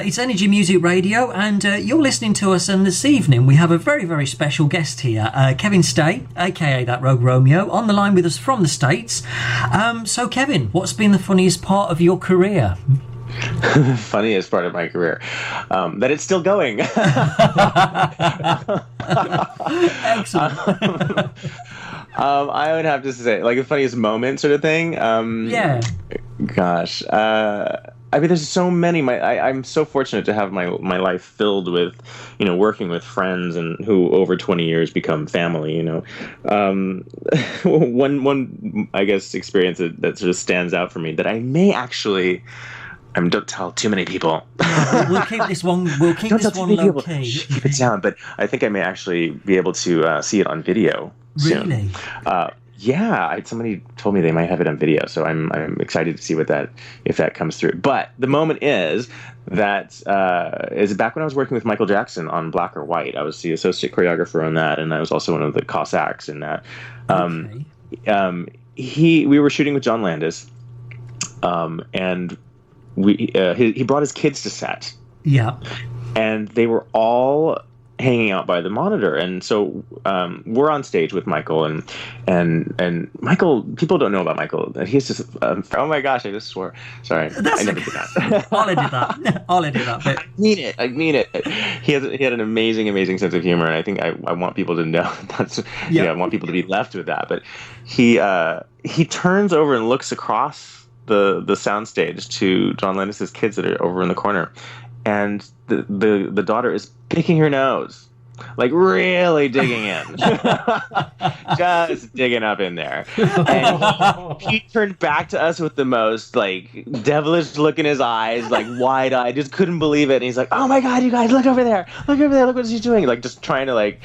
It's Energy Music Radio, and you're listening to us. And this evening, we have a very, very special guest here, Kevin Stea, aka that Rogue Romeo, on the line with us from the States. So, Kevin, what's been the funniest part of your career? Funniest part of my career, that it's still going. Excellent. I would have to say, like, the funniest moment sort of thing. Yeah. Gosh. I mean, there's so many. I'm so fortunate to have my life filled with, working with friends and who over 20 years become family. One I guess experience that sort of stands out for me that I may actually. Don't tell too many people. We'll keep this one. We'll keep this one low key. Keep it down. But I think I may actually be able to see it on video soon. Really? Yeah. Somebody told me they might have it on video, so I'm excited to see if that comes through. But the moment is that is back when I was working with Michael Jackson on Black or White. I was the associate choreographer on that, and I was also one of the Cossacks in that. Okay. We were shooting with John Landis, and. He brought his kids to set. Yeah. And they were all hanging out by the monitor. And so we're on stage with Michael, and Michael, people don't know about Michael. He's just, oh my gosh, I just swore. Sorry. I never did that. I'll edit that bit. I mean it. He had an amazing sense of humor, and I think I want people to know I want people to be left with that. But he turns over and looks across the soundstage to John Landis's kids that are over in the corner, and the daughter is picking her nose, like really digging in, just digging up in there. And he turned back to us with the most like devilish look in his eyes, like wide eyed, just couldn't believe it. And he's like, "Oh my God, you guys, look over there, look what she's doing!" Like just trying to like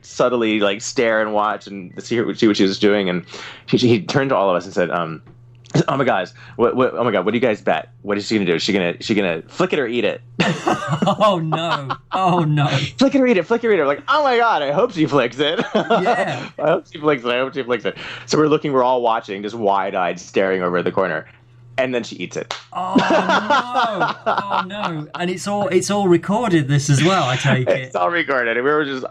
subtly like stare and watch and see what she was doing. And he turned to all of us and said, "Oh my gosh! Oh my God! What do you guys bet? What is she gonna do? Is she gonna flick it or eat it?" Oh no! Flick it or eat it! Flick it or eat it! I'm like, oh my God! I hope she flicks it. Yeah. I hope she flicks it. So we're all watching, just wide-eyed, staring over at the corner, and then she eats it. Oh no! And it's all recorded. This as well. I take it. It's all recorded. And we were just.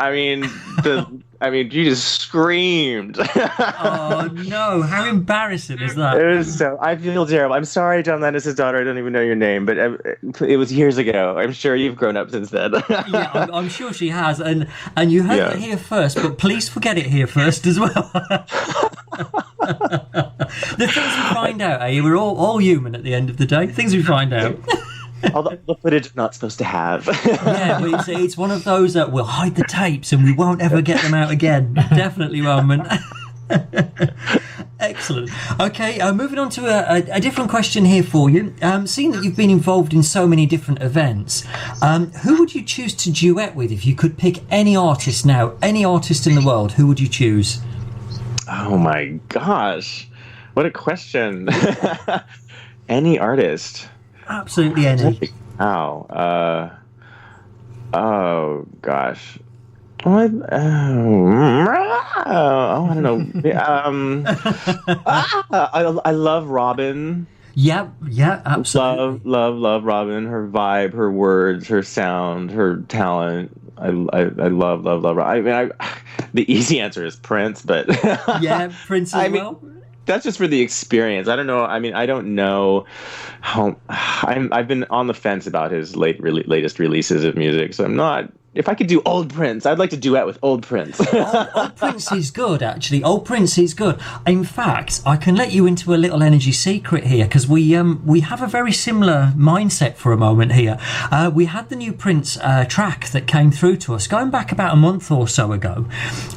You just screamed. Oh no! How embarrassing is that? It was so. I feel terrible. I'm sorry, John Landis' daughter. I don't even know your name, but it was years ago. I'm sure you've grown up since then. Yeah, I'm sure she has, and you heard it here first. But please forget it here first as well. The things we find out, we're all human at the end of the day. Things we find out. All the footage I'm not supposed to have. Yeah, but it's one of those that we'll hide the tapes and we won't ever get them out again. Definitely won't. Excellent. Okay, moving on to a different question here for you. Seeing that you've been involved in so many different events, who would you choose to duet with if you could pick any artist now, any artist in the world? Who would you choose? Oh my gosh, what a question. Any artist. Absolutely any. Wow. Oh gosh. I don't know. I love Robin. Yeah, absolutely. Love Robin. Her vibe, her words, her sound, her talent. I love. I mean, the easy answer is Prince, but yeah, Prince as well. That's just for the experience. I don't know. I mean, I don't know how. I've been on the fence about his latest releases of music, so I'm not. If I could do old Prince, I'd like to duet with old Prince. Old Prince is good, actually. Old Prince is good. In fact, I can let you into a little energy secret here, because we have a very similar mindset for a moment here. We had the new Prince track that came through to us going back about a month or so ago,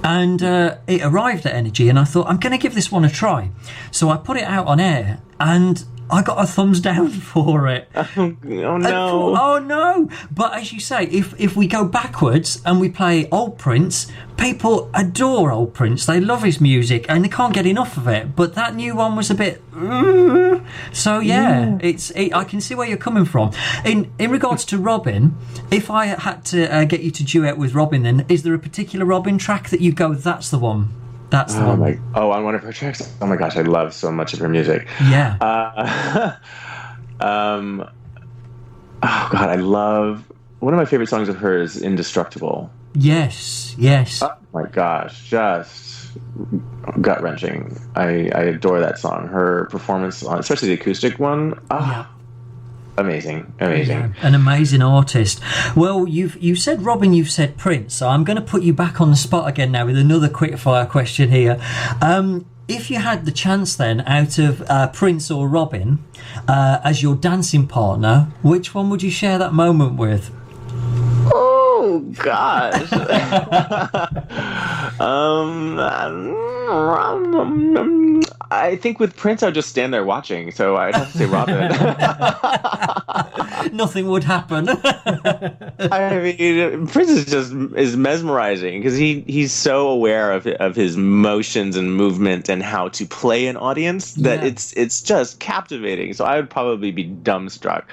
and it arrived at Energy, and I thought, I'm going to give this one a try. So I put it out on air, and I got a thumbs down for it. Oh no. Oh no. But as you say, if we go backwards and we play old Prince, people adore old Prince. They love his music and they can't get enough of it. But that new one was a bit so yeah. I can see where you're coming from. In regards to Robin, if I had to get you to duet with Robin, then is there a particular Robin track that you go, that's the one? That's the one. On one of her tracks? Oh my gosh, I love so much of her music. Yeah. Oh God, I love one of my favorite songs of hers is "Indestructible." Yes, yes. Oh my gosh, just gut wrenching. I adore that song. Her performance on, especially the acoustic one. Yeah. Amazing, amazing. Yeah, an amazing artist. Well, you've said Robin, you've said Prince, so I'm going to put you back on the spot again now with another quick fire question here. If you had the chance then, out of Prince or Robin, as your dancing partner, which one would you share that moment with? Oh gosh. I think with Prince, I would just stand there watching. So I'd have to say Robin. Nothing would happen. I mean, Prince is mesmerizing because he's so aware of his motions and movement and how to play an audience that it's just captivating. So I would probably be dumbstruck.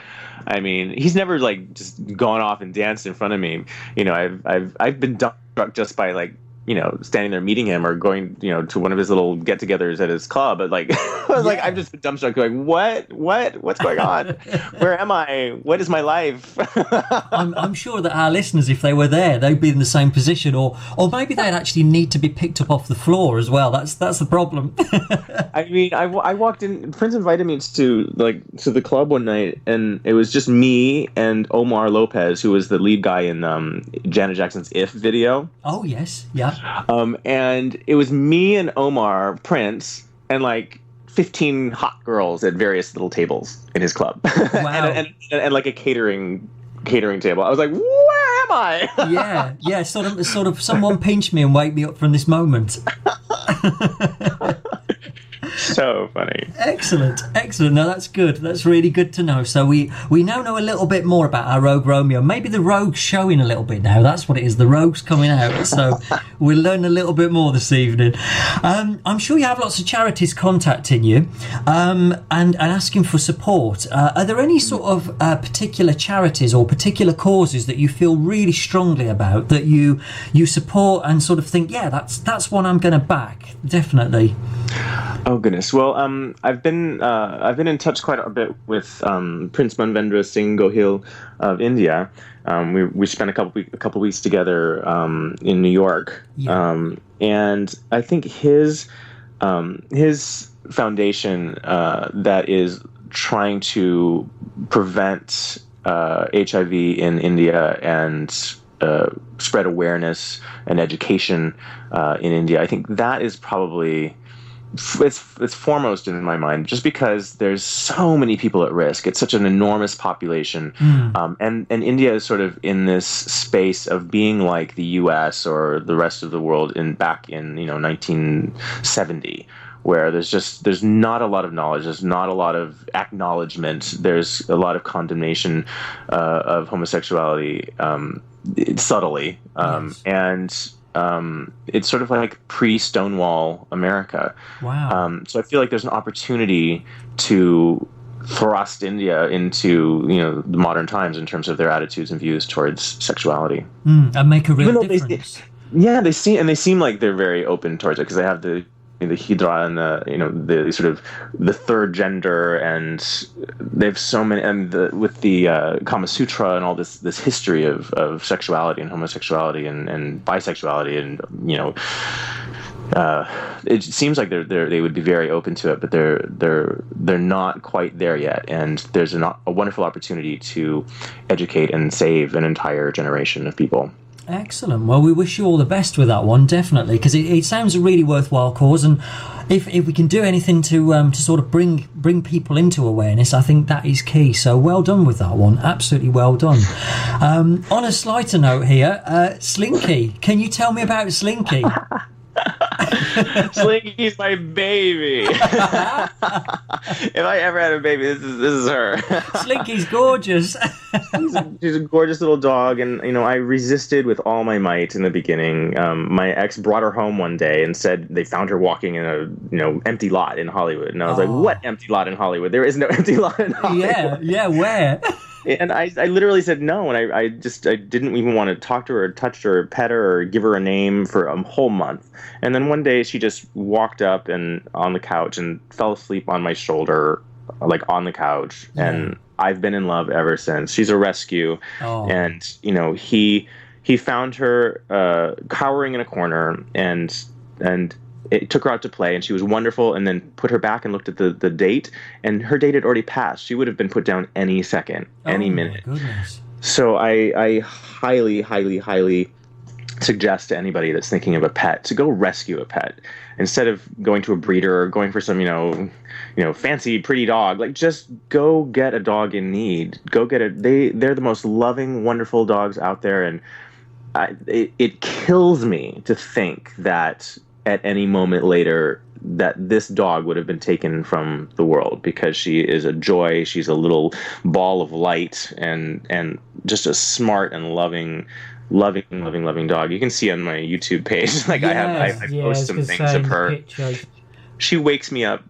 I mean, he's never like just gone off and danced in front of me. You know, I've been dumbstruck just by like, you know, standing there meeting him or going, you know, to one of his little get-togethers at his club. But like, like I've just been dumbstruck, going, what's going on? Where am I? What is my life? I'm sure that our listeners, if they were there, they'd be in the same position, or maybe they'd actually need to be picked up off the floor as well. That's the problem. I mean, I walked in. Prince invited me to the club one night, and it was just me and Omar Lopez, who was the lead guy in Janet Jackson's "If" video. Oh yes, yeah. And it was me and Omar, Prince, and like 15 hot girls at various little tables in his club. Wow. and like a catering table. I was like, where am I? yeah. Sort of. Someone pinch me and wake me up from this moment. So funny. Excellent. No, that's good. That's really good to know. So we now know a little bit more about our Rogue Romeo. Maybe the Rogue's showing a little bit now. That's what it is. The Rogue's coming out. So we'll learn a little bit more this evening. I'm sure you have lots of charities contacting you and asking for support. Are there any sort of particular charities or particular causes that you feel really strongly about, that you support and sort of think, yeah, that's one I'm going to back, definitely? Oh goodness. Well, I've been in touch quite a bit with Prince Manvendra Singh Gohil of India. We spent a couple weeks together in New York, and I think his foundation that is trying to prevent HIV in India and spread awareness and education in India. I think that is probably. It's foremost in my mind, just because there's so many people at risk. It's such an enormous population, and India is sort of in this space of being like the U.S. or the rest of the world back in 1970, where there's not a lot of knowledge, there's not a lot of acknowledgement, there's a lot of condemnation of homosexuality subtly, and. It's sort of like pre-Stonewall America. Wow. So I feel like there's an opportunity to thrust India into the modern times in terms of their attitudes and views towards sexuality, and make a real difference. They seem like they're very open towards it, because they have the Hydra and the sort of the third gender, and they have so many, and with the Kama Sutra and all this history of sexuality and homosexuality and bisexuality, and it seems like they would be very open to it, but they're not quite there yet, and there's a wonderful opportunity to educate and save an entire generation of people. Excellent. Well, we wish you all the best with that one, definitely, because it sounds a really worthwhile cause, and if we can do anything to sort of bring people into awareness, I think that is key. So well done with that one. Absolutely well done. On a slighter note here, Slinky, can you tell me about Slinky? Slinky's my baby. If I ever had a baby, this is her. Slinky's gorgeous. She's a gorgeous little dog, and I resisted with all my might in the beginning. My ex brought her home one day and said they found her walking in a empty lot in Hollywood, and I was like, "What empty lot in Hollywood? There is no empty lot in Hollywood." Yeah, where? And I literally said no, and I didn't even want to talk to her, or touch her, or pet her, or give her a name for a whole month. And then one day she just walked up and on the couch and fell asleep on my shoulder, like on the couch. Yeah. And I've been in love ever since. She's a rescue, and he found her cowering in a corner, and it took her out to play, and she was wonderful, and then put her back and looked at the date, and her date had already passed. She would have been put down any second, any minute. My goodness. So I highly, highly, highly suggest to anybody that's thinking of a pet to go rescue a pet instead of going to a breeder or going for some fancy pretty dog. Like, just go get a dog in need. Go get they're the most loving, wonderful dogs out there, and it kills me to think that at any moment later that this dog would have been taken from the world, because she is a joy. She's a little ball of light and just a smart and loving dog. You can see on my YouTube page, like, I post some things of her. She wakes me up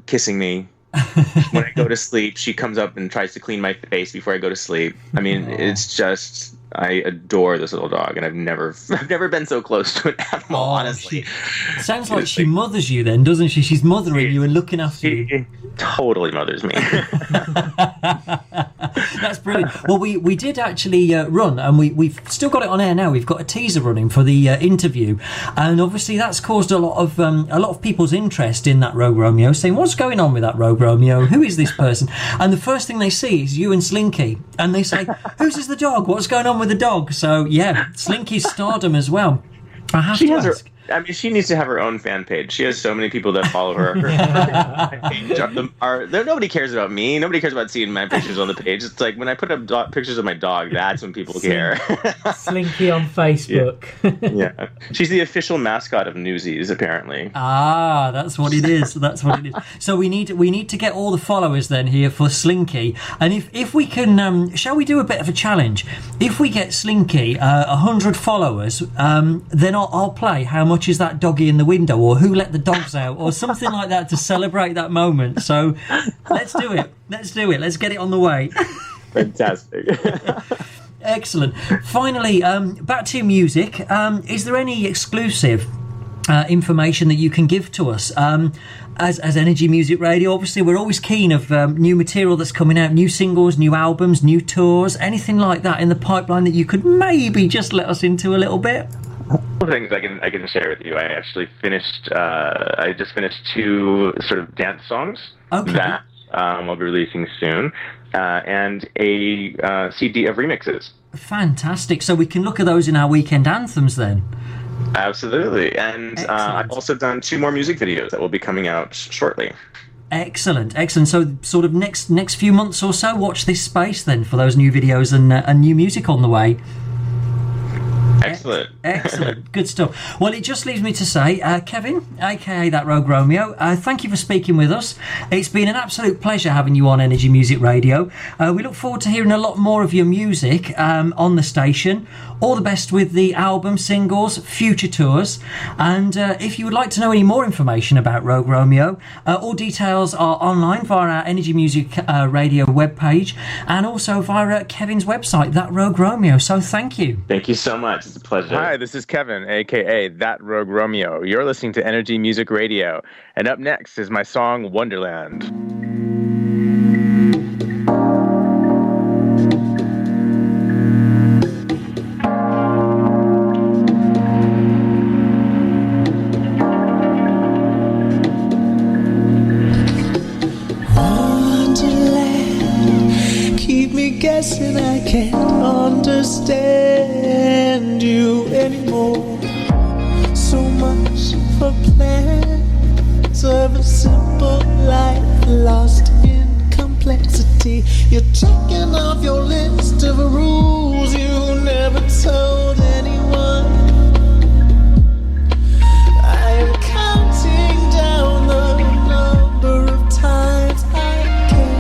kissing me. When I go to sleep, she comes up and tries to clean my face before I go to sleep. I mean, it's just, I adore this little dog, and I've never been so close to an animal, honestly. Sounds like she mothers you then, doesn't she? She's mothering you and looking after you. Totally mothers me. That's brilliant. Well, we did actually run, and we've still got it on air now. We've got a teaser running for the interview, and obviously that's caused a lot of people's interest in that Rogue Romeo, saying, what's going on with that Rogue Romeo? Who is this person? And the first thing they see is you and Slinky, and they say, whose is the dog? What's going on with the dog? So yeah, Slinky's stardom as well. I have to ask. She needs to have her own fan page. She has so many people that follow her. Nobody cares about me. Nobody cares about seeing my pictures on the page. It's like when I put up pictures of my dog, that's when people care. Slinky on Facebook. Yeah. She's the official mascot of Newsies, apparently. Ah, that's what it is. That's what it is. So we need to get all the followers then here for Slinky. And if we can, shall we do a bit of a challenge? If we get Slinky 100 followers, then I'll play How Much Is That Doggy in the Window, or Who Let the Dogs Out, or something like that to celebrate that moment. So let's do it. Let's get it on the way. Fantastic. Excellent. Finally, back to music. Is there any exclusive information that you can give to us? As Energy Music Radio, obviously we're always keen of new material that's coming out, new singles, new albums, new tours, anything like that in the pipeline that you could maybe just let us into a little bit. Things I can share with you. I actually finished. I just finished 2 sort of dance songs that I'll be releasing soon, and a CD of remixes. Fantastic! So we can look at those in our weekend anthems then. Absolutely, and I've also done 2 more music videos that will be coming out shortly. Excellent. So sort of next few months or so, watch this space then for those new videos and new music on the way. Excellent. Good stuff. Well, it just leaves me to say, Kevin, aka that Rogue Romeo, thank you for speaking with us. It's been an absolute pleasure having you on Energy Music Radio. We look forward to hearing a lot more of your music on the station. All the best with the album, singles, future tours. And if you would like to know any more information about Rogue Romeo, all details are online via our Energy Music Radio webpage, and also via Kevin's website, That Rogue Romeo. So thank you. Thank you so much. It's a pleasure. Hi, this is Kevin, a.k.a. That Rogue Romeo. You're listening to Energy Music Radio. And up next is my song, Wonderland. Wonderland, keep me guessing, I can't understand you anymore. So much for plans of a simple life lost in complexity. You're checking off your list of rules you never told anyone. I am counting down the number of times I can.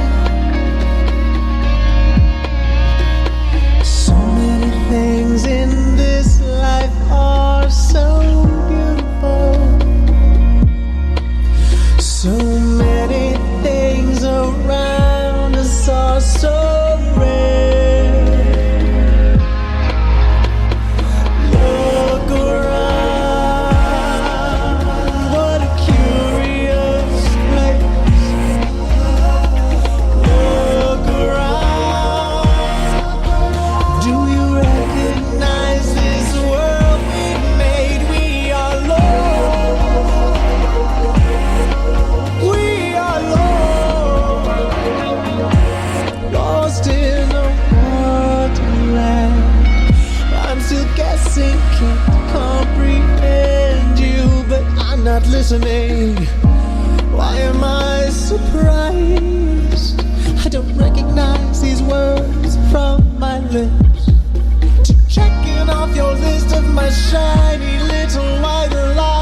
So many things in this life are so beautiful. So many things around us are so rare. listening. Why am I surprised? I don't recognize these words from my lips. Checking off your list of my shiny little white lies.